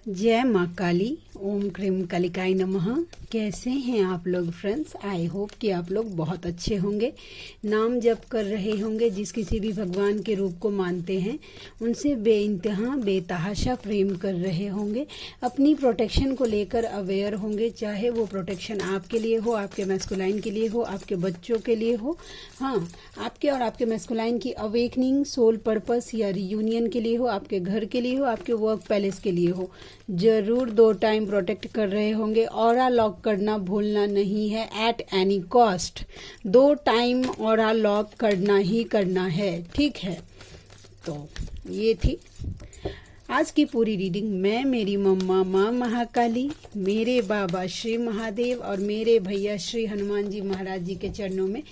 जय माँ काली। ओम क्रीम कालिकाय नमः। कैसे हैं आप लोग फ्रेंड्स? आई होप कि आप लोग बहुत अच्छे होंगे, नाम जप कर रहे होंगे, जिस किसी भी भगवान के रूप को मानते हैं उनसे बेइंतहा बेतहाशा प्रेम कर रहे होंगे, अपनी प्रोटेक्शन को लेकर अवेयर होंगे, चाहे वो प्रोटेक्शन आपके लिए हो, आपके मैस्कुलाइन के लिए हो, आपके बच्चों के लिए हो, हाँ आपके और आपके मैस्कुलाइन की अवेकनिंग, सोल पर्पस या रियूनियन के लिए हो, आपके घर के लिए हो, आपके वर्क पैलेस के लिए हो, जरूर 2 टाइम प्रोटेक्ट कर रहे होंगे। ऑरा लॉक करना भूलना नहीं है at any cost. 2 time aura lock करना ही करना है, ठीक है। तो ये थी आज की पूरी रीडिंग। मैं, मेरी मम्मा माँ महाकाली, मेरे बाबा श्री महादेव और मेरे भैया श्री हनुमान जी महाराज जी के चरणों में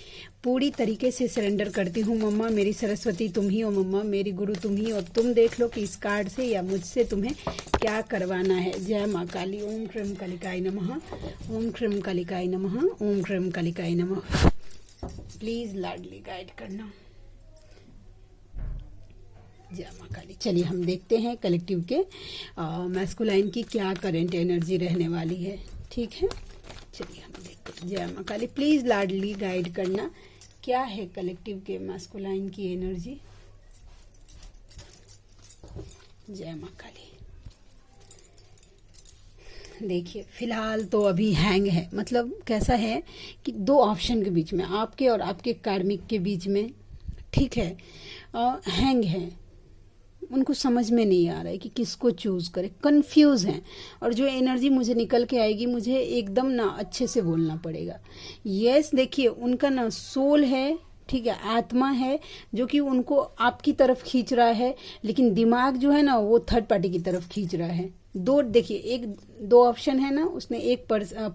पूरी तरीके से सरेंडर करती हूँ। मम्मा मेरी सरस्वती तुम ही हो, मम्मा मेरी गुरु तुम ही हो। अब तुम देख लो कि इस कार्ड से या मुझसे तुम्हें क्या करवाना है। जय माँ काली। ओम क्रीम कालिकाय नमः। ओम क्रीम कालिकाय नमः। ओम क्रीम कालिकाय नमः। प्लीज लाडली गाइड करना। जय माँ काली। चलिए हम देखते हैं कलेक्टिव के मैस्कुलाइन की क्या करंट एनर्जी रहने वाली है, ठीक है। चलिए हम देखते हैं। जय माँ काली। प्लीज लाडली गाइड करना, क्या है कलेक्टिव के मैस्कुलाइन की एनर्जी। जय माँ काली। देखिए फिलहाल तो अभी हैंग है, मतलब कैसा है कि 2 ऑप्शन के बीच में, आपके और आपके कार्मिक के बीच में, ठीक है, हैंग है। उनको समझ में नहीं आ रहा है कि किसको चूज करे, कंफ्यूज हैं। और जो एनर्जी मुझे निकल के आएगी, मुझे एकदम ना अच्छे से बोलना पड़ेगा। यस देखिए उनका ना सोल है, ठीक है, आत्मा है जो कि उनको आपकी तरफ खींच रहा है, लेकिन दिमाग जो है ना वो थर्ड पार्टी की तरफ खींच रहा है। 2 देखिए, एक 2 ऑप्शन है ना, उसने एक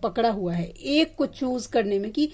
पकड़ा हुआ है। एक को चूज करने में कि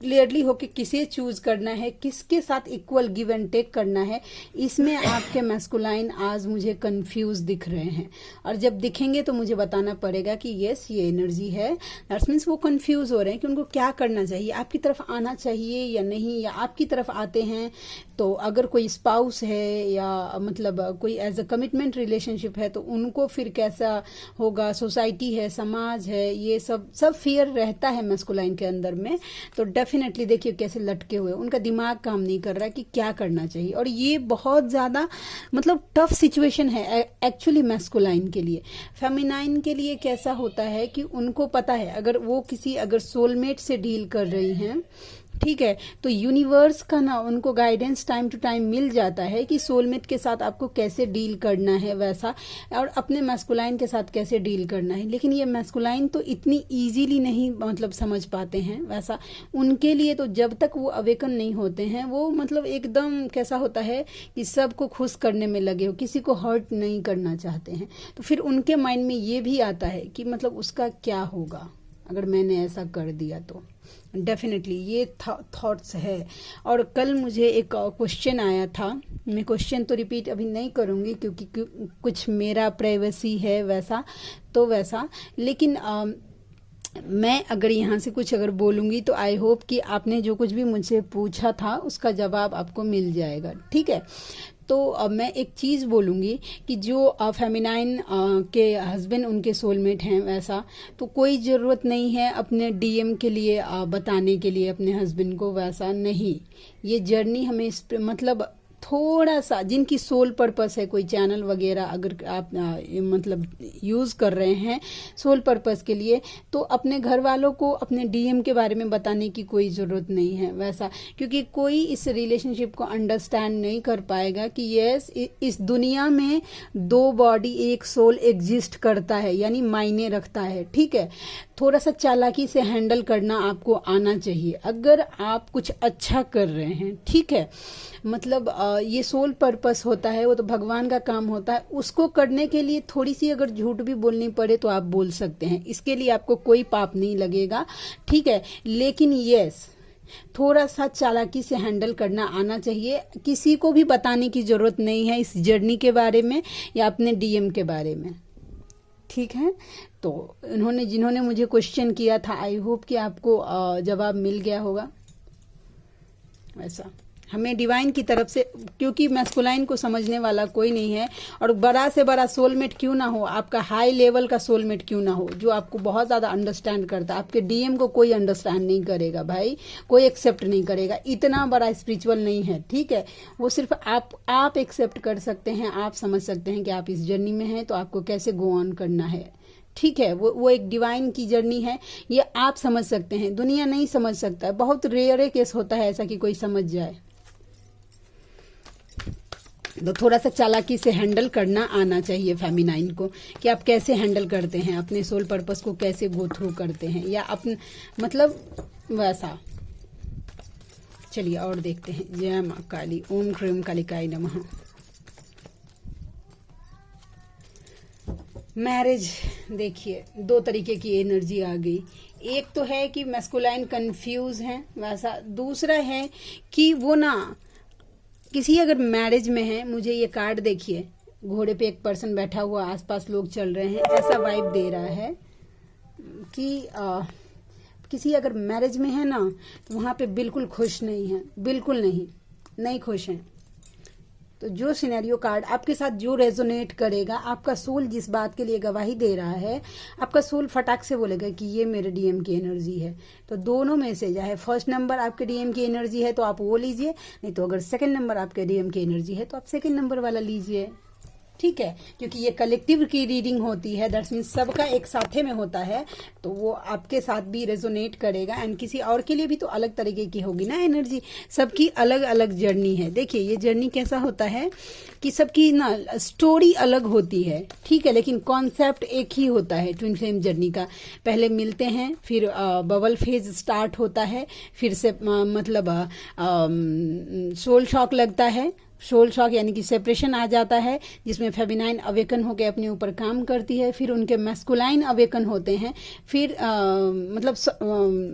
क्लियरली होके किसे चूज करना है, किसके साथ इक्वल गिव एंड टेक करना है, इसमें आपके मैस्कुलाइन आज मुझे कंफ्यूज दिख रहे हैं। और जब दिखेंगे तो मुझे बताना पड़ेगा कि यस ये एनर्जी है। दैट्स मीन्स वो कंफ्यूज हो रहे हैं कि उनको क्या करना चाहिए, आपकी तरफ आना चाहिए या नहीं, या आपकी तरफ आते हैं तो अगर कोई स्पाउस है या मतलब कोई एज अ कमिटमेंट रिलेशनशिप है तो उनको फिर कैसा होगा, सोसाइटी है, समाज है, ये सब फियर रहता है मैस्कुलाइन के अंदर में। तो डेफिनेटली देखिए कैसे लटके हुए, उनका दिमाग काम नहीं कर रहा कि क्या करना चाहिए। और ये बहुत ज्यादा मतलब टफ सिचुएशन है एक्चुअली मैस्कुलाइन के लिए। फेमिनाइन के लिए कैसा होता है कि उनको पता है अगर वो किसी अगर सोलमेट से डील कर रही हैं, ठीक है, तो यूनिवर्स का ना उनको गाइडेंस टाइम टू टाइम मिल जाता है कि सोलमेट के साथ आपको कैसे डील करना है वैसा, और अपने मैस्कुलाइन के साथ कैसे डील करना है। लेकिन ये मैस्कुलाइन तो इतनी इजीली नहीं मतलब समझ पाते हैं वैसा। उनके लिए तो जब तक वो अवेकन नहीं होते हैं वो मतलब एकदम कैसा होता है कि सबको खुश करने में लगे हो, किसी को हर्ट नहीं करना चाहते हैं। तो फिर उनके माइंड में ये भी आता है कि मतलब उसका क्या होगा अगर मैंने ऐसा कर दिया तो। डेफिनेटली ये थॉट्स है। और कल मुझे एक क्वेश्चन आया था, मैं क्वेश्चन तो रिपीट अभी नहीं करूंगी क्योंकि कुछ मेरा प्राइवेसी है वैसा, तो वैसा। लेकिन मैं अगर यहाँ से कुछ अगर बोलूंगी तो आई होप कि आपने जो कुछ भी मुझसे पूछा था उसका जवाब आपको मिल जाएगा, ठीक है। तो मैं एक चीज़ बोलूँगी कि जो फेमिनाइन के हस्बैंड उनके सोलमेट हैं वैसा, तो कोई ज़रूरत नहीं है अपने डीएम के लिए बताने के लिए अपने हस्बैंड को, वैसा नहीं। ये जर्नी हमें इस मतलब थोड़ा सा जिनकी सोल पर्पस है, कोई चैनल वगैरह अगर आप मतलब यूज़ कर रहे हैं सोल पर्पस के लिए, तो अपने घर वालों को अपने डीएम के बारे में बताने की कोई ज़रूरत नहीं है वैसा। क्योंकि कोई इस रिलेशनशिप को अंडरस्टैंड नहीं कर पाएगा कि यस इस दुनिया में 2 बॉडी 1 सोल एग्जिस्ट करता है, यानी मायने रखता है, ठीक है। थोड़ा सा चालाकी से हैंडल करना आपको आना चाहिए अगर आप कुछ अच्छा कर रहे हैं, ठीक है। मतलब ये सोल पर्पस होता है, वो तो भगवान का काम होता है। उसको करने के लिए थोड़ी सी अगर झूठ भी बोलनी पड़े तो आप बोल सकते हैं, इसके लिए आपको कोई पाप नहीं लगेगा, ठीक है। लेकिन यस थोड़ा सा चालाकी से हैंडल करना आना चाहिए। किसी को भी बताने की जरूरत नहीं है इस जर्नी के बारे में या अपने डीएम के बारे में, ठीक है। तो जिन्होंने मुझे क्वेश्चन किया था, आई होप कि आपको जवाब मिल गया होगा वैसा। हमें डिवाइन की तरफ से, क्योंकि मैस्कुलाइन को समझने वाला कोई नहीं है, और बड़ा से बड़ा सोलमेट क्यों ना हो, आपका हाई लेवल का सोलमेट क्यों ना हो, जो आपको बहुत ज़्यादा अंडरस्टैंड करता है, आपके डीएम को कोई अंडरस्टैंड नहीं करेगा भाई, कोई एक्सेप्ट नहीं करेगा, इतना बड़ा स्पिरिचुअल नहीं है, ठीक है। वो सिर्फ आप एक्सेप्ट कर सकते हैं, आप समझ सकते हैं कि आप इस जर्नी में हैं तो आपको कैसे गो ऑन करना है, ठीक है। वो एक डिवाइन की जर्नी है, ये आप समझ सकते हैं, दुनिया नहीं समझ सकता है, बहुत रेयर केस होता है ऐसा कि कोई समझ जाए। तो थोड़ा सा चालाकी से हैंडल करना आना चाहिए फेमिनाइन को, कि आप कैसे हैंडल करते हैं अपने सोल पर्पस को, कैसे गो थ्रू करते हैं, या अपने मतलब वैसा। चलिए और देखते हैं। जय माँ काली, ओम क्रीम कालिकाय नमः। मैरिज, देखिए 2 तरीके की एनर्जी आ गई। एक तो है कि मैस्कुलाइन कंफ्यूज हैं वैसा, दूसरा है कि वो ना किसी अगर मैरिज में है, मुझे ये कार्ड देखिए, घोड़े पे एक पर्सन बैठा हुआ, आसपास लोग चल रहे हैं, ऐसा वाइब दे रहा है कि किसी अगर मैरिज में है ना, तो वहाँ पे बिल्कुल खुश नहीं है, बिल्कुल नहीं खुश हैं। तो जो सिनेरियो कार्ड आपके साथ जो रेजोनेट करेगा, आपका सोल जिस बात के लिए गवाही दे रहा है, आपका सोल फटाक से बोलेगा कि ये मेरे डीएम की एनर्जी है। तो दोनों में से चाहे फर्स्ट नंबर आपके डीएम की एनर्जी है तो आप वो लीजिए, नहीं तो अगर सेकंड नंबर आपके डीएम की एनर्जी है तो आप सेकंड नंबर वाला लीजिए, ठीक है। क्योंकि ये कलेक्टिव की रीडिंग होती है, दैट्स मीन सबका एक साथे में होता है, तो वो आपके साथ भी रेजोनेट करेगा, एंड किसी और के लिए भी तो अलग तरीके की होगी ना एनर्जी, सबकी अलग अलग जर्नी है। देखिए ये जर्नी कैसा होता है कि सबकी ना स्टोरी अलग होती है, ठीक है, लेकिन कॉन्सेप्ट एक ही होता है ट्विन फ्लेम जर्नी का। पहले मिलते हैं, फिर बबल फेज स्टार्ट होता है, फिर से मतलब सोल शॉक लगता है, सोल शॉक यानी कि सेपरेशन आ जाता है, जिसमें फेमिनाइन अवेकन होकर अपने ऊपर काम करती है, फिर उनके मैस्कुलाइन अवेकन होते हैं, फिर मतलब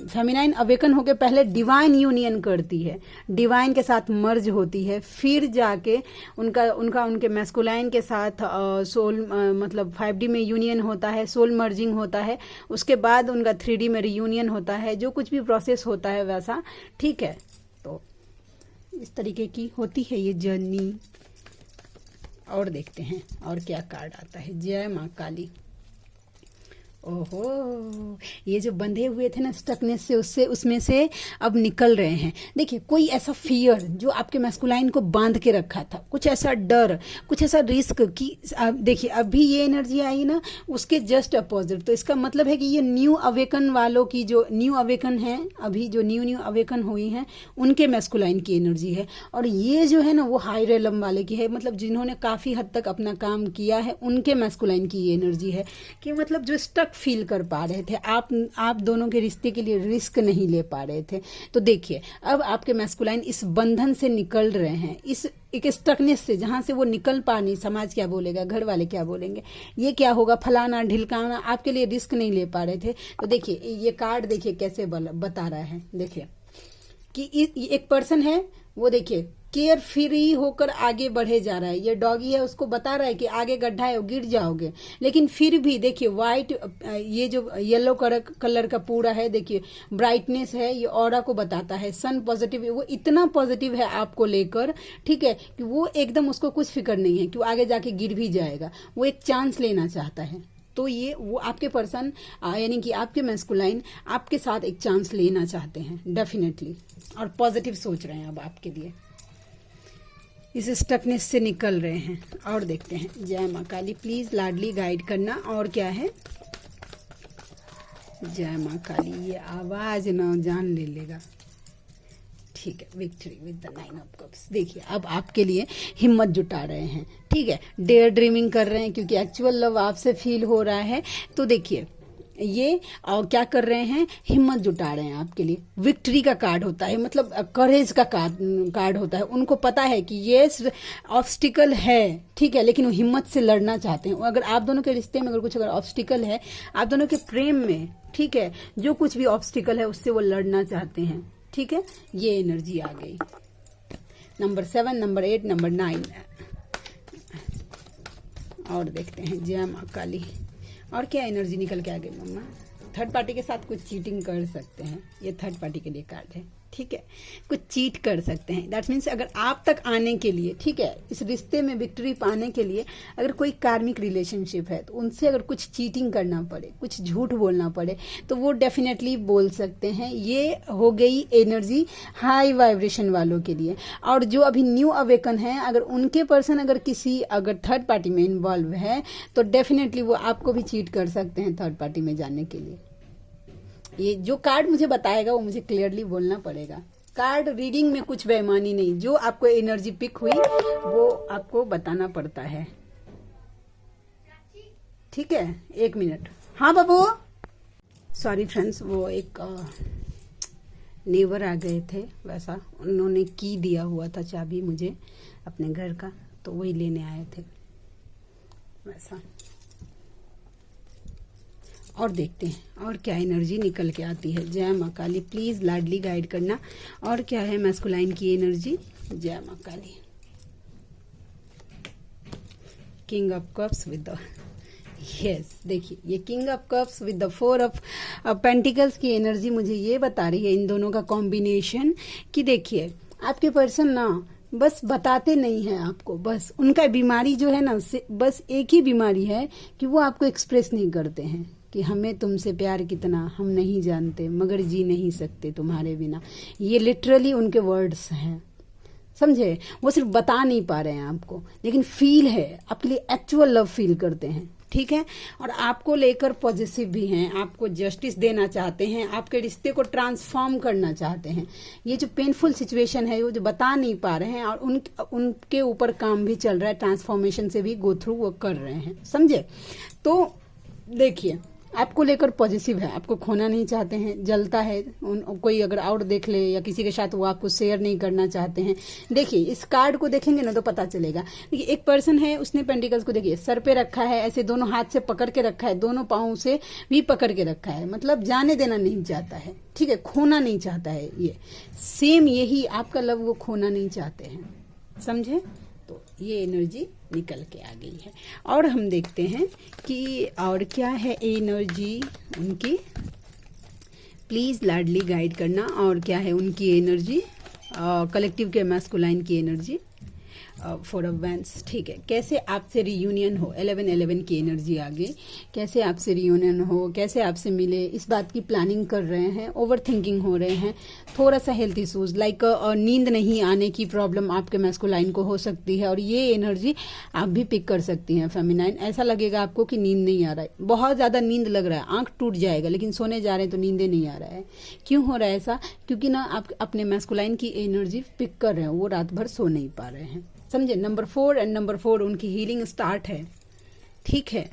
फेमिनाइन अवेकन होकर पहले डिवाइन यूनियन करती है, डिवाइन के साथ मर्ज होती है, फिर जाके उनके मैस्कुलाइन के साथ सोल मतलब 5D में यूनियन होता है, सोल मर्जिंग होता है, उसके बाद उनका 3D में रियूनियन होता है, जो कुछ भी प्रोसेस होता है वैसा, ठीक है। तो इस तरीके की होती है ये जर्नी। और देखते हैं और क्या कार्ड आता है। जय माँ काली। ओहो, ये जो बंधे हुए थे ना स्टकनेस से, उसमें से अब निकल रहे हैं। देखिए कोई ऐसा फियर जो आपके मैस्कुलाइन को बांध के रखा था, कुछ ऐसा डर, कुछ ऐसा रिस्क कि देखिए अभी ये एनर्जी आई ना, उसके जस्ट अपोजिट। तो इसका मतलब है कि ये न्यू अवेकन वालों की, जो न्यू अवेकन है, अभी जो न्यू अवेकन हुई हैं, उनके मैस्कुलाइन की एनर्जी है। और ये जो है ना वो हाई रेलम वाले की है, मतलब जिन्होंने काफी हद तक अपना काम किया है, उनके मैस्कुलाइन की एनर्जी है, कि मतलब जो स्टक फील कर पा रहे थे, आप दोनों के रिश्ते के लिए रिस्क नहीं ले पा रहे थे। तो देखिए अब आपके मैस्कुलाइन इस बंधन से निकल रहे हैं, इस एक स्टकनेस से, जहां से वो निकल पा नहीं, समाज क्या बोलेगा, घर वाले क्या बोलेंगे, ये क्या होगा, फलाना ढिलकाना, आपके लिए रिस्क नहीं ले पा रहे थे। तो देखिए ये कार्ड देखिए कैसे बता रहा है। देखिए कि एक पर्सन है, वो देखिए केयर फ्री होकर आगे बढ़े जा रहा है। ये डॉगी है, उसको बता रहा है कि आगे गड्ढा है, गिर जाओगे, लेकिन फिर भी देखिए व्हाइट, ये जो येलो कलर का पूरा है, देखिए ब्राइटनेस है, ये ऑरा को बताता है, सन पॉजिटिव, वो इतना पॉजिटिव है आपको लेकर, ठीक है, कि वो एकदम उसको कुछ फिक्र नहीं है कि वो आगे जाके गिर भी जाएगा, वो एक चांस लेना चाहता है। तो ये वो आपके पर्सन यानी कि आपके मैस्कुलाइन आपके साथ एक चांस लेना चाहते हैं डेफिनेटली, और पॉजिटिव सोच रहे हैं अब आपके लिए, इस स्टकनेस से निकल रहे हैं। और देखते हैं। जय माँ काली, प्लीज लाडली गाइड करना। और क्या है? जय माँ काली, ये आवाज ना जान ले लेगा, ठीक है। Victory with the 9 of cups. देखिए अब आपके लिए हिम्मत जुटा रहे हैं, ठीक है, डेयर ड्रीमिंग कर रहे हैं, क्योंकि एक्चुअल लव आपसे फील हो रहा है। तो देखिए ये क्या कर रहे हैं, हिम्मत जुटा रहे हैं आपके लिए। विक्ट्री का कार्ड होता है, मतलब करेज का कार्ड होता है। उनको पता है कि ये ऑब्स्टिकल है, ठीक है, लेकिन वो हिम्मत से लड़ना चाहते हैं। अगर आप दोनों के रिश्ते में अगर ऑब्स्टिकल है, आप दोनों के प्रेम में, ठीक है, जो कुछ भी ऑब्स्टिकल है उससे वो लड़ना चाहते हैं, ठीक है। ये एनर्जी आ गई। Number 7, number 8, number 9। और देखते हैं। जय माँ काली। और क्या एनर्जी निकल के आ गई मम्मा? थर्ड पार्टी के साथ कुछ चीटिंग कर सकते हैं, ये थर्ड पार्टी के लिए कार्ड है, ठीक है, कुछ चीट कर सकते हैं। दैट मीन्स अगर आप तक आने के लिए, ठीक है, इस रिश्ते में विक्ट्री पाने के लिए अगर कोई कार्मिक रिलेशनशिप है तो उनसे अगर कुछ चीटिंग करना पड़े, कुछ झूठ बोलना पड़े, तो वो डेफिनेटली बोल सकते हैं। ये हो गई एनर्जी हाई वाइब्रेशन वालों के लिए। और जो अभी न्यू अवेकन है, अगर उनके पर्सन अगर किसी अगर थर्ड पार्टी में इन्वॉल्व है तो डेफिनेटली वो आपको भी चीट कर सकते हैं थर्ड पार्टी में जाने के लिए। ये जो कार्ड मुझे बताएगा वो मुझे क्लियरली बोलना पड़ेगा। कार्ड रीडिंग में कुछ बेईमानी नहीं, जो आपको एनर्जी पिक हुई वो आपको बताना पड़ता है। ठीक है, 1 मिनट। हाँ बाबू, सॉरी फ्रेंड्स, वो एक नेबर आ गए थे, वैसा उन्होंने की दिया हुआ था चाबी मुझे अपने घर का, तो वही लेने आए थे वैसा। और देखते हैं और क्या एनर्जी निकल के आती है। जय माँ काली, प्लीज लाडली गाइड करना। और क्या है मैस्कुलाइन की एनर्जी। जय माँ Kali. King of cups with the, yes, देखिए ये king of cups with the 4 of pentacles की एनर्जी मुझे ये बता रही है, इन दोनों का कॉम्बिनेशन, कि देखिए आपके पर्सन ना बस बताते नहीं हैं आपको, बस उनका बीमारी जो है ना, बस एक ही बीमारी है कि वो आपको एक्सप्रेस नहीं करते हैं कि हमें तुमसे प्यार कितना हम नहीं जानते, मगर जी नहीं सकते तुम्हारे बिना। ये लिटरली उनके वर्ड्स हैं, समझे। वो सिर्फ बता नहीं पा रहे हैं आपको, लेकिन फील है, आपके लिए एक्चुअल लव फील करते हैं, ठीक है। और आपको लेकर पॉजिटिव भी हैं, आपको जस्टिस देना चाहते हैं, आपके रिश्ते को ट्रांसफॉर्म करना चाहते हैं। ये जो पेनफुल सिचुएशन है वो जो बता नहीं पा रहे हैं, और उनके ऊपर काम भी चल रहा है, ट्रांसफॉर्मेशन से भी गो थ्रू वो कर रहे हैं, समझे। तो देखिए आपको लेकर पॉजिटिव है, आपको खोना नहीं चाहते हैं, जलता है कोई अगर आउट देख ले या किसी के साथ वो आपको शेयर नहीं करना चाहते हैं। देखिए इस कार्ड को देखेंगे ना तो पता चलेगा। देखिए एक पर्सन है, उसने पेंटिकल्स को देखिए सर पे रखा है, ऐसे दोनों हाथ से पकड़ के रखा है, दोनों पाँव से भी पकड़ के रखा है, मतलब जाने देना नहीं चाहता है, ठीक है, खोना नहीं चाहता है। ये सेम यही आपका लव वो खोना नहीं चाहते हैं, समझे। तो ये एनर्जी निकल के आ गई है। और हम देखते हैं कि और क्या है एनर्जी उनकी, प्लीज लाडली गाइड करना। और क्या है उनकी एनर्जी, कलेक्टिव के मैस्कुलाइन की एनर्जी, 4 ऑफ वैंड्स, ठीक है। कैसे आपसे रियूनियन हो, 11-11 की एनर्जी आ गई। कैसे आपसे रियूनियन हो, कैसे आपसे मिले, इस बात की प्लानिंग कर रहे हैं, ओवर थिंकिंग हो रहे हैं, थोड़ा सा हेल्थ इशूज लाइक नींद नहीं आने की प्रॉब्लम आपके मैस्कुलाइन को हो सकती है। और ये एनर्जी आप भी पिक कर सकती हैं फेमिनाइन। ऐसा लगेगा आपको कि नींद नहीं आ रहा है, बहुत ज्यादा नींद लग रहा है, आंख टूट जाएगा, लेकिन सोने जा रहे हैं तो नींदे नहीं आ रहा है। क्यों हो रहा है ऐसा? क्योंकि ना आप अपने मैस्कुलाइन की एनर्जी पिक कर रहे हैं, वो रात भर सो नहीं पा रहे हैं, समझे। नंबर 4 एंड नंबर 4 उनकी हीलिंग स्टार्ट है, ठीक है।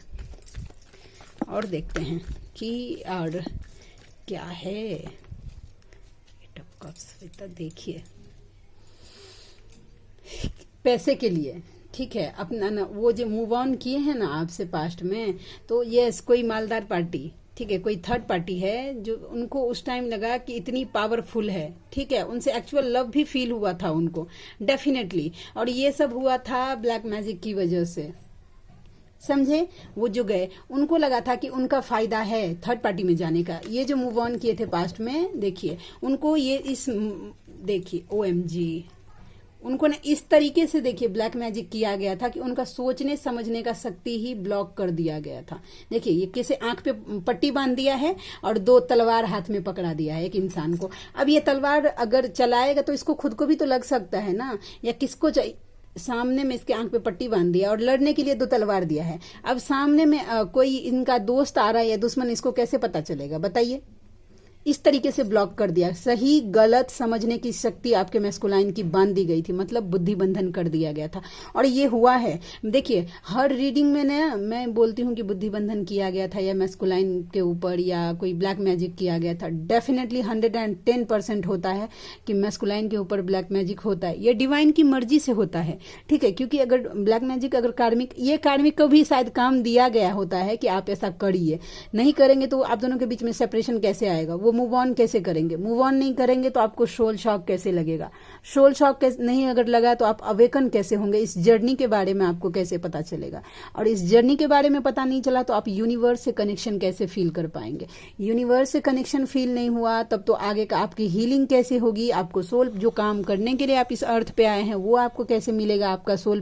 और देखते हैं कि और क्या है। एट ऑफ कप्स, देखिए पैसे के लिए, ठीक है, अपना ना वो जो मूव ऑन किए हैं ना आपसे पास्ट में, तो यस कोई मालदार पार्टी, ठीक है, कोई थर्ड पार्टी है जो उनको उस टाइम लगा कि इतनी पावरफुल है, ठीक है, उनसे एक्चुअल लव भी फील हुआ था उनको डेफिनेटली। और ये सब हुआ था ब्लैक मैजिक की वजह से, समझे। वो जो गए उनको लगा था कि उनका फायदा है थर्ड पार्टी में जाने का। ये जो मूव ऑन किए थे पास्ट में, देखिए उनको ये इस, देखिए OMG, उनको ना इस तरीके से देखिए ब्लैक मैजिक किया गया था कि उनका सोचने समझने का शक्ति ही ब्लॉक कर दिया गया था। देखिए ये कैसे आंख पे पट्टी बांध दिया है और 2 तलवार हाथ में पकड़ा दिया है एक इंसान को। अब ये तलवार अगर चलाएगा तो इसको खुद को भी तो लग सकता है ना, या किसको चाहिए। सामने में इसके आंख पे पट्टी बांध दिया और लड़ने के लिए 2 तलवार दिया है। अब सामने में कोई इनका दोस्त आ रहा है या दुश्मन, इसको कैसे पता चलेगा बताइए। इस तरीके से ब्लॉक कर दिया, सही गलत समझने की शक्ति आपके मैस्कुलाइन की बांध दी गई थी, मतलब बुद्धि बंधन कर दिया गया था। और ये हुआ है, देखिए हर रीडिंग में ना मैं बोलती हूँ कि बुद्धि बंधन किया गया था या मैस्कुलाइन के ऊपर या कोई ब्लैक मैजिक किया गया था। डेफिनेटली 110% होता है कि मैस्कुलाइन के ऊपर ब्लैक मैजिक होता है, ये डिवाइन की मर्जी से होता है, ठीक है। क्योंकि अगर ब्लैक मैजिक अगर कार्मिक, ये कार्मिक को भी शायद काम दिया गया होता है कि आप ऐसा करिए, नहीं करेंगे तो आप दोनों के बीच में सेपरेशन कैसे आएगा, वो वो मूव ऑन कैसे करेंगे? मूव ऑन नहीं करेंगे तो आपको सोल शॉक कैसे लगेगा? सोल शॉक नहीं अगर लगा तो आप अवेकन कैसे होंगे? इस जर्नी के बारे में आपको कैसे पता चलेगा? और इस जर्नी के बारे में पता नहीं चला तो आप यूनिवर्स से कनेक्शन कैसे फील कर पाएंगे? यूनिवर्स से कनेक्शन फील नहीं हुआ तब तो आगे का आपकी हीलिंग कैसे होगी? आपको सोल जो काम करने के लिए आप इस अर्थ पे आए हैं वो आपको कैसे मिलेगा? आपका सोल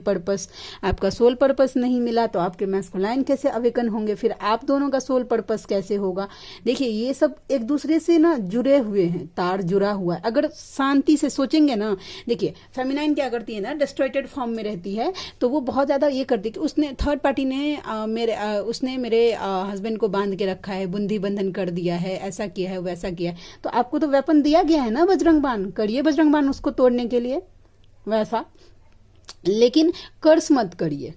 पर्पस नहीं मिला तो आपके मैस्कुलाइन कैसे अवेकन होंगे? फिर आप दोनों का सोल पर्पस कैसे होगा? देखिए ये सब एक दूसरे से ना जुड़े हुए हैं, तार जुड़ा हुआ है। अगर शांति से सोचेंगे ना, देखिए फेमिनाइन क्या करती है ना, डिस्ट्रॉयटेड फॉर्म में रहती है तो वो बहुत ज्यादा ये करती है कि उसने थर्ड पार्टी ने उसने मेरे हस्बैंड को बांध के रखा है, बंधी बंधन कर दिया है, ऐसा किया है वैसा किया है। तो आपको तो वेपन दिया गया है ना बजरंग बाण, करिए बजरंग बाण उसको तोड़ने के लिए वैसा, लेकिन कर्स मत करिए,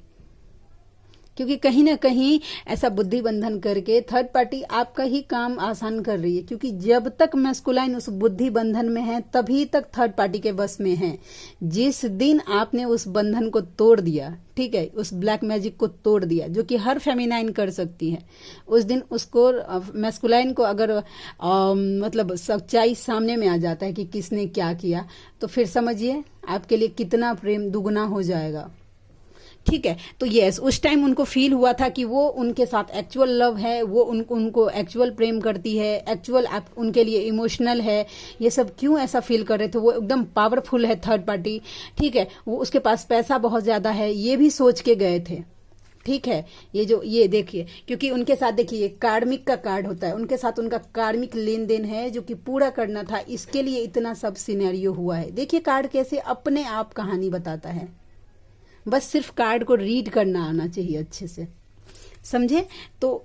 क्योंकि कहीं ना कहीं ऐसा बुद्धि बंधन करके थर्ड पार्टी आपका ही काम आसान कर रही है। क्योंकि जब तक मैस्कुलाइन उस बुद्धि बंधन में है तभी तक थर्ड पार्टी के बस में है। जिस दिन आपने उस बंधन को तोड़ दिया, ठीक है, उस ब्लैक मैजिक को तोड़ दिया जो कि हर फेमिनाइन कर सकती है, उस दिन उसको मैस्कुलाइन को अगर मतलब सच्चाई सामने में आ जाता है कि किसने क्या किया, तो फिर समझिए आपके लिए कितना प्रेम दुगना हो जाएगा। ठीक है, तो यस उस टाइम उनको फील हुआ था कि वो उनके साथ एक्चुअल लव है, वो उनको एक्चुअल प्रेम करती है, एक्चुअल आप उनके लिए इमोशनल है। ये सब क्यों ऐसा फील कर रहे थे? वो एकदम पावरफुल है थर्ड पार्टी, ठीक है, वो उसके पास पैसा बहुत ज्यादा है, ये भी सोच के गए थे। ठीक है, ये देखिए, क्योंकि उनके साथ देखिए कार्मिक का कार्ड होता है, उनके साथ उनका कार्मिक लेन देन है जो कि पूरा करना था, इसके लिए इतना सब सिनेरियो हुआ है। देखिए कार्ड कैसे अपने आप कहानी बताता है, बस सिर्फ कार्ड को रीड करना आना चाहिए अच्छे से, समझे? तो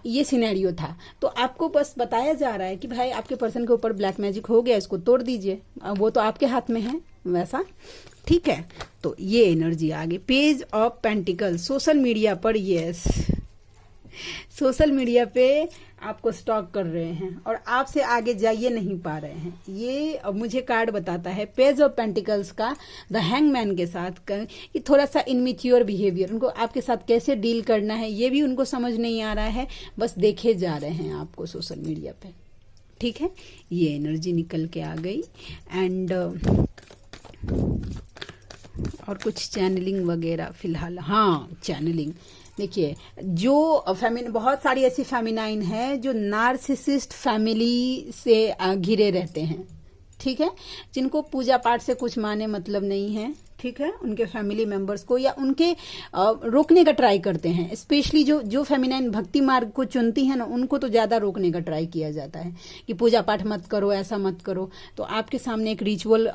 ये सिनेरियो था, तो आपको बस बताया जा रहा है कि भाई आपके पर्सन के ऊपर ब्लैक मैजिक हो गया, इसको तोड़ दीजिए, वो तो आपके हाथ में है वैसा। ठीक है, तो ये एनर्जी आ गई। Page of pentacle social media पर, यस सोशल मीडिया पे आपको स्टॉक कर रहे हैं और आपसे आगे जाइए नहीं पा रहे हैं। ये अब मुझे कार्ड बताता है पेज ऑफ पेंटिकल्स का द हैंगमैन के साथ कि थोड़ा सा इनमेच्योर बिहेवियर, उनको आपके साथ कैसे डील करना है ये भी उनको समझ नहीं आ रहा है, बस देखे जा रहे हैं आपको सोशल मीडिया पे। ठीक है, ये एनर्जी निकल के आ गई। एंड और कुछ चैनलिंग वगैरह फिलहाल, हाँ चैनलिंग देखिए, जो बहुत सारी ऐसी फेमिनाइन है जो नार्सिसिस्ट फैमिली से घिरे रहते हैं, ठीक है, जिनको पूजा पाठ से कुछ माने मतलब नहीं है, ठीक है, उनके फैमिली मेंबर्स को या उनके रोकने का ट्राई करते हैं। स्पेशली जो फेमिनाइन भक्ति मार्ग को चुनती है ना, उनको तो ज्यादा रोकने का ट्राई किया जाता है कि पूजा पाठ मत करो, ऐसा मत करो। तो आपके सामने एक रिचुअल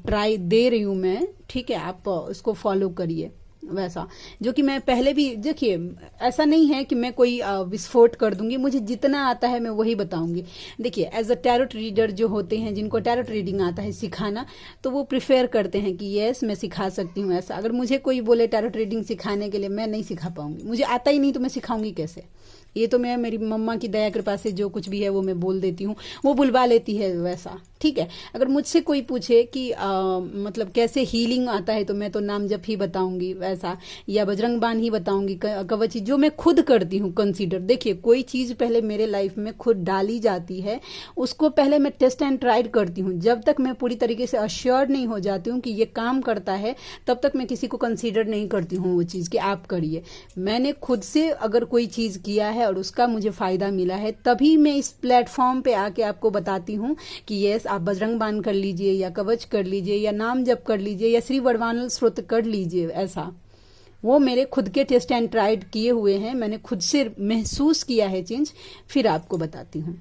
ट्राई दे रही हूं मैं, ठीक है, आप उसको फॉलो करिए वैसा, जो कि मैं पहले भी, देखिए ऐसा नहीं है कि मैं कोई विस्फोट कर दूंगी, मुझे जितना आता है मैं वही बताऊंगी। देखिए एज अ टैरोट रीडर जो होते हैं, जिनको टैरोट रीडिंग आता है सिखाना, तो वो प्रिफेयर करते हैं कि यस मैं सिखा सकती हूँ ऐसा। अगर मुझे कोई बोले टैरोट रीडिंग सिखाने के लिए, मैं नहीं सिखा पाऊंगी, मुझे आता ही नहीं तो मैं सिखाऊंगी कैसे? ये तो मैं मेरी मम्मा की दया कृपा से जो कुछ भी है वो मैं बोल देती हूँ, वो बुलवा लेती है वैसा। ठीक है, अगर मुझसे कोई पूछे कि मतलब कैसे हीलिंग आता है, तो मैं तो नाम जप ही बताऊंगी वैसा, या बजरंग बाण ही बताऊंगी, कवच, जो मैं खुद करती हूँ कंसीडर। देखिए कोई चीज पहले मेरे लाइफ में खुद डाली जाती है, उसको पहले मैं टेस्ट एंड ट्राइड करती हूँ। जब तक मैं पूरी तरीके से अश्योर्ड नहीं हो जाती हूँ कि ये काम करता है, तब तक मैं किसी को कंसीडर नहीं करती हूँ वो चीज कि आप करिए। मैंने खुद से अगर कोई चीज किया है और उसका मुझे फायदा मिला है, तभी मैं इस प्लेटफॉर्म पे आके आपको बताती हूँ कि यस आप बजरंग बाण कर लीजिए, या कवच कर लीजिए, या नाम जप कर लीजिए, या श्री वरदानल स्तोत्र कर लीजिए ऐसा। वो मेरे खुद के टेस्ट एंड ट्राइड किए हुए हैं, मैंने खुद से महसूस किया है चेंज, फिर आपको बताती हूँ।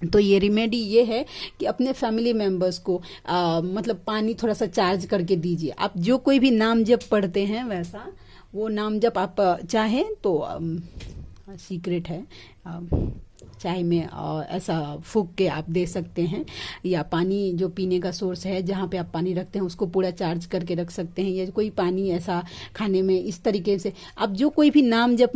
तो ये रिमेडी ये है कि अपने फैमिली मेंबर्स को मतलब पानी थोड़ा सा चार्ज करके दीजिए। आप जो कोई भी नाम जप पढ़ते हैं वैसा, वो नाम जप आप चाहें तो सीक्रेट है, चाय में ऐसा फूंक के आप दे सकते हैं, या पानी जो पीने का सोर्स है जहाँ पे आप पानी रखते हैं उसको पूरा चार्ज करके रख सकते हैं, या कोई पानी ऐसा खाने में, इस तरीके से आप जो कोई भी नाम जब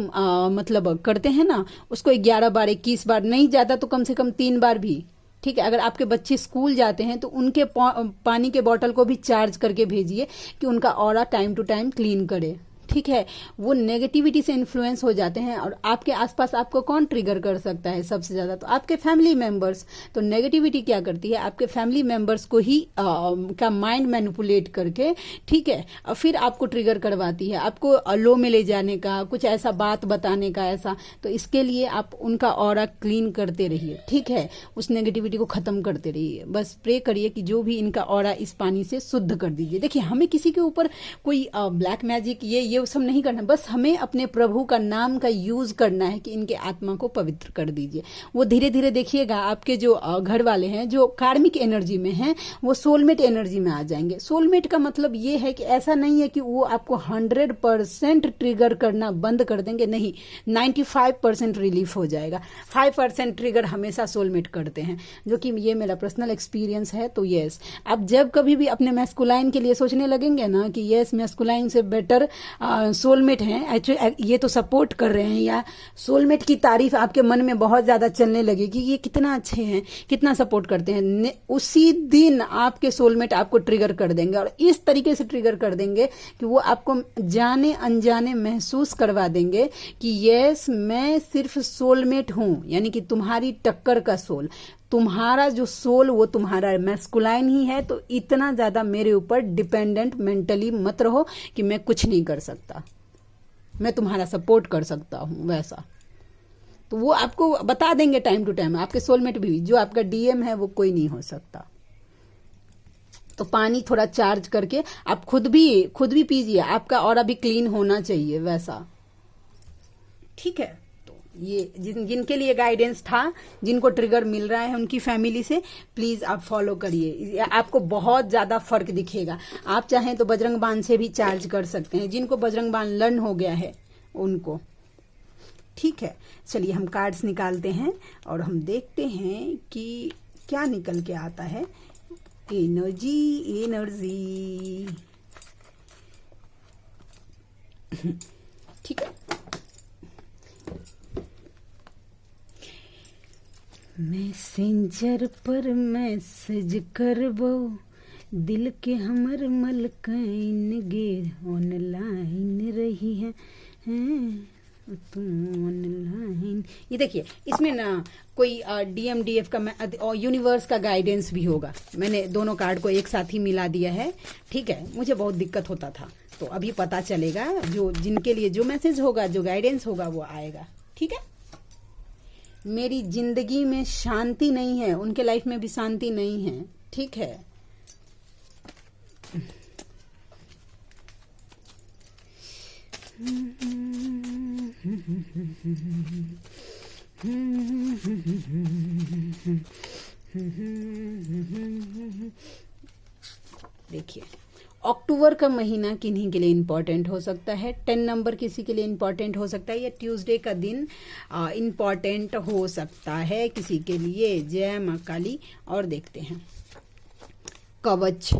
मतलब करते हैं ना, उसको 11 बार 21 बार नहीं ज्यादा तो कम से कम 3 बार भी। ठीक है, अगर आपके बच्चे स्कूल जाते हैं तो उनके पानी के बोतल को भी चार्ज करके भेजिए कि उनका aura time to time clean करे। ठीक है, वो नेगेटिविटी से इन्फ्लुएंस हो जाते हैं। और आपके आसपास आपको कौन ट्रिगर कर सकता है सबसे ज्यादा? तो आपके फैमिली मेंबर्स। तो नेगेटिविटी क्या करती है, आपके फैमिली मेंबर्स को ही का माइंड मैनिपुलेट करके, ठीक है, और फिर आपको ट्रिगर करवाती है, आपको लो में ले जाने का, कुछ ऐसा बात बताने का ऐसा। तो इसके लिए आप उनका ऑरा क्लीन करते रहिए, ठीक है, उस नेगेटिविटी को खत्म करते रहिए। बस प्रे करिए कि जो भी इनका ऑरा इस पानी से शुद्ध कर दीजिए। देखिए, हमें किसी के ऊपर कोई ब्लैक मैजिक ये सब नहीं करना, बस हमें अपने प्रभु का नाम का यूज करना है कि इनके आत्मा को पवित्र कर दीजिए। वो धीरे धीरे देखिएगा आपके जो घर वाले हैं, जो कार्मिक एनर्जी में हैं, वो सोलमेट एनर्जी में आ जाएंगे। सोलमेट का मतलब ये है कि ऐसा नहीं है कि वो आपको 100% ट्रिगर करना बंद कर देंगे, नहीं, 95% रिलीफ हो जाएगा। 5% ट्रिगर हमेशा सोलमेट करते हैं, जो कि ये मेरा पर्सनल एक्सपीरियंस है। तो यस, आप जब कभी भी अपने मैस्कुलाइन के लिए सोचने लगेंगे ना कि यस मैस्कुलाइन से बेटर सोलमेट हैं, एक्चुअली ये तो सपोर्ट कर रहे हैं, या सोलमेट की तारीफ आपके मन में बहुत ज्यादा चलने लगेगी, ये कितना अच्छे हैं, कितना सपोर्ट करते हैं, उसी दिन आपके सोलमेट आपको ट्रिगर कर देंगे। और इस तरीके से ट्रिगर कर देंगे कि वो आपको जाने अनजाने महसूस करवा देंगे कि यस मैं सिर्फ सोलमेट हूं, यानी कि तुम्हारी टक्कर का सोल, तुम्हारा जो सोल वो तुम्हारा मैस्कुलाइन ही है। तो इतना ज्यादा मेरे ऊपर डिपेंडेंट मेंटली मत रहो कि मैं कुछ नहीं कर सकता, मैं तुम्हारा सपोर्ट कर सकता हूं, वैसा। तो वो आपको बता देंगे टाइम टू टाइम। आपके सोलमेट भी, जो आपका डीएम है, वो कोई नहीं हो सकता। तो पानी थोड़ा चार्ज करके आप खुद भी पीजिए, आपका ऑरा भी क्लीन होना चाहिए, वैसा, ठीक है। ये जिनके लिए गाइडेंस था, जिनको ट्रिगर मिल रहा है उनकी फैमिली से, प्लीज आप फॉलो करिए, आपको बहुत ज्यादा फर्क दिखेगा। आप चाहें तो बजरंग बाण से भी चार्ज कर सकते हैं, जिनको बजरंग बाण लर्न हो गया है उनको, ठीक है। चलिए हम कार्ड्स निकालते हैं और हम देखते हैं कि क्या निकल के आता है। एनर्जी, ठीक है। मैसेंजर पर मैसेज करबो, दिल के हमर मलकैन गे ऑनलाइन रही है तुम ऑनलाइन। ये देखिए, इसमें ना कोई डीएमडीएफ का और यूनिवर्स का गाइडेंस भी होगा। मैंने दोनों कार्ड को एक साथ ही मिला दिया है, ठीक है। मुझे बहुत दिक्कत होता था, तो अभी पता चलेगा, जो जिनके लिए जो मैसेज होगा, जो गाइडेंस होगा, वो आएगा, ठीक है। मेरी जिंदगी में शांति नहीं है, उनके लाइफ में भी शांति नहीं है, ठीक है। देखिए, अक्टूबर का महीना किन्हीं के लिए इंपॉर्टेंट हो सकता है। 10 नंबर किसी के लिए इंपॉर्टेंट हो सकता है, या ट्यूसडे का दिन इंपॉर्टेंट हो सकता है किसी के लिए। जय माँ काली। और देखते हैं, कवच,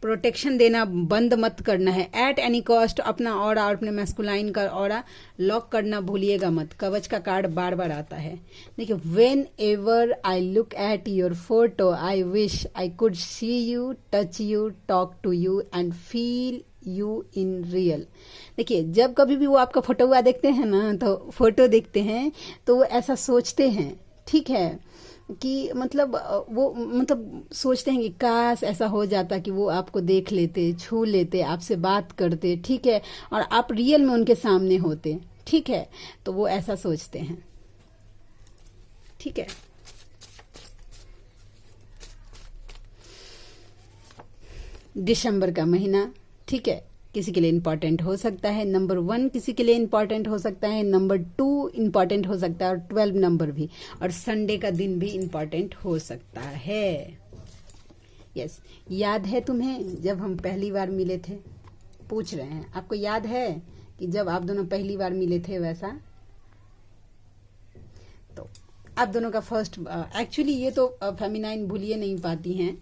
प्रोटेक्शन देना बंद मत करना है एट एनी कॉस्ट। अपना ऑरा और अपने मैस्कुलाइन का ऑरा लॉक करना भूलिएगा मत। कवच का कार्ड बार बार आता है। देखिए, whenever I look at your photo I wish I could see you, touch you, talk to you and feel you in real. देखिए, जब कभी भी वो आपका फोटो हुआ देखते हैं ना, तो फोटो देखते हैं तो वो ऐसा सोचते हैं, ठीक है, कि मतलब वो मतलब सोचते हैं कि काश ऐसा हो जाता कि वो आपको देख लेते, छू लेते, आपसे बात करते, ठीक है, और आप रियल में उनके सामने होते, ठीक है। तो वो ऐसा सोचते हैं, ठीक है। दिसंबर का महीना, ठीक है, किसी के लिए इंपॉर्टेंट हो सकता है। नंबर 1 किसी के लिए इंपॉर्टेंट हो सकता है, नंबर 2 इंपॉर्टेंट हो सकता है, और 12 नंबर भी, और संडे का दिन भी इंपॉर्टेंट हो सकता है। यस, याद है तुम्हें जब हम पहली बार मिले थे? पूछ रहे हैं, आपको याद है कि जब आप दोनों पहली बार मिले थे वैसा? तो आप दोनों का फर्स्ट, एक्चुअली ये तो फेमिनाइन भूलिए नहीं पाती हैं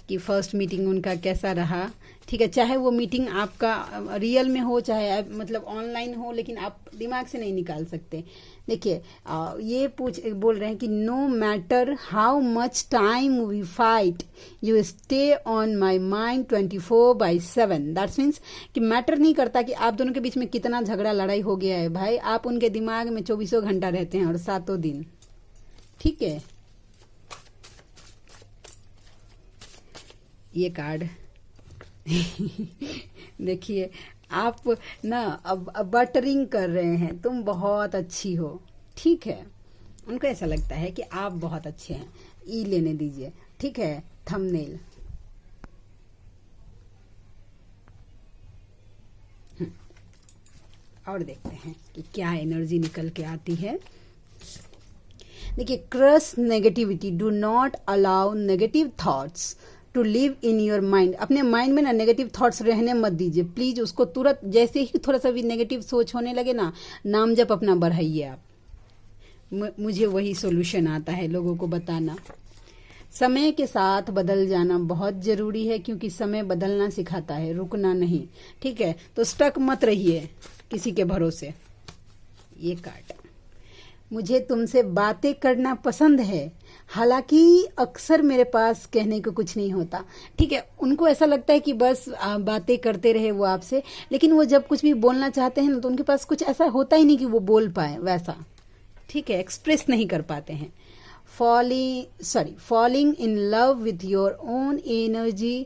कि फर्स्ट मीटिंग उनका कैसा रहा। ठीक है, चाहे वो मीटिंग आपका रियल में हो, चाहे मतलब ऑनलाइन हो, लेकिन आप दिमाग से नहीं निकाल सकते। देखिए, ये बोल रहे हैं कि no matter how much time we fight you stay on my mind 24/7। That's means कि मैटर नहीं करता कि आप दोनों के बीच में कितना झगड़ा लड़ाई हो गया है, भाई आप उनके दिमाग में 24 घंटा रहते हैं और 7 दिन। ठीक है, ये कार्ड देखिए, आप ना अब बटरिंग कर रहे हैं, तुम बहुत अच्छी हो। ठीक है, उनको ऐसा लगता है कि आप बहुत अच्छे हैं। ई लेने दीजिए। ठीक है, थंबनेल। और देखते हैं कि क्या एनर्जी निकल के आती है। देखिए, crush negativity, do not allow negative thoughts to live in your mind. अपने माइंड में ना नेगेटिव थॉट्स रहने मत दीजिए प्लीज। उसको तुरंत, जैसे ही थोड़ा सा भी नेगेटिव सोच होने लगे ना, नाम जप अपना बढ़ाइए आप। मुझे वही सॉल्यूशन आता है लोगों को बताना। समय के साथ बदल जाना बहुत जरूरी है, क्योंकि समय बदलना सिखाता है, रुकना नहीं। ठीक है, तो स्टक मत रहिए किसी के भरोसे। ये कार्ड, मुझे तुमसे बातें करना पसंद है, हालांकि अक्सर मेरे पास कहने को कुछ नहीं होता। ठीक है, उनको ऐसा लगता है कि बस बातें करते रहे वो आपसे, लेकिन वो जब कुछ भी बोलना चाहते हैं ना, तो उनके पास कुछ ऐसा होता ही नहीं कि वो बोल पाए वैसा। ठीक है, एक्सप्रेस नहीं कर पाते हैं। Falling in love with your own energy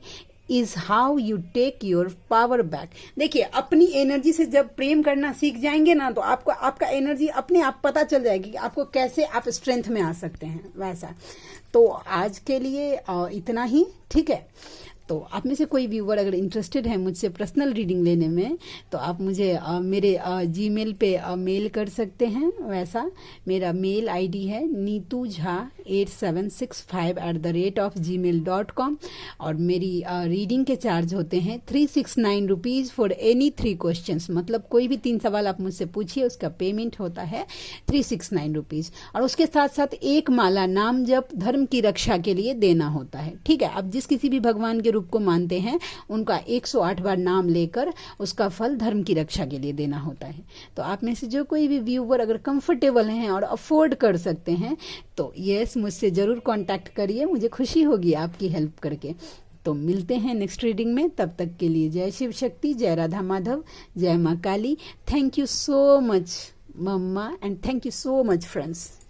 is how you take your power back. देखिए, अपनी एनर्जी से जब प्रेम करना सीख जाएंगे ना, तो आपको आपका एनर्जी अपने आप पता चल जाएगी कि आपको कैसे आप स्ट्रेंथ में आ सकते हैं वैसा। तो आज के लिए इतना ही। ठीक है, तो आप में से कोई व्यूवर अगर इंटरेस्टेड है मुझसे पर्सनल रीडिंग लेने में, तो आप मुझे मेरे जीमेल पे मेल कर सकते हैं। वैसा मेरा मेल आईडी है neetujha8765@gmail.com। और मेरी रीडिंग के चार्ज होते हैं 369 रुपीज़ फॉर एनी 3 क्वेश्चंस। मतलब कोई भी 3 सवाल आप मुझसे पूछिए, उसका पेमेंट होता है 369 रुपीज़। और उसके साथ साथ एक माला नाम जप धर्म की रक्षा के लिए देना होता है। ठीक है, आप जिस किसी भी भगवान के रूप को मानते हैं, उनका 108 बार नाम लेकर उसका फल धर्म की रक्षा के लिए देना होता है। तो आप में से जो कोई भी व्यूवर अगर कंफर्टेबल हैं और अफोर्ड कर सकते हैं, तो यस, मुझसे जरूर कांटेक्ट करिए, मुझे खुशी होगी आपकी हेल्प करके। तो मिलते हैं नेक्स्ट रीडिंग में, तब तक के लिए जय शिव शक्ति, जय राधा माधव, जय माँ Kali. Thank you so much mamma, and thank you so much friends.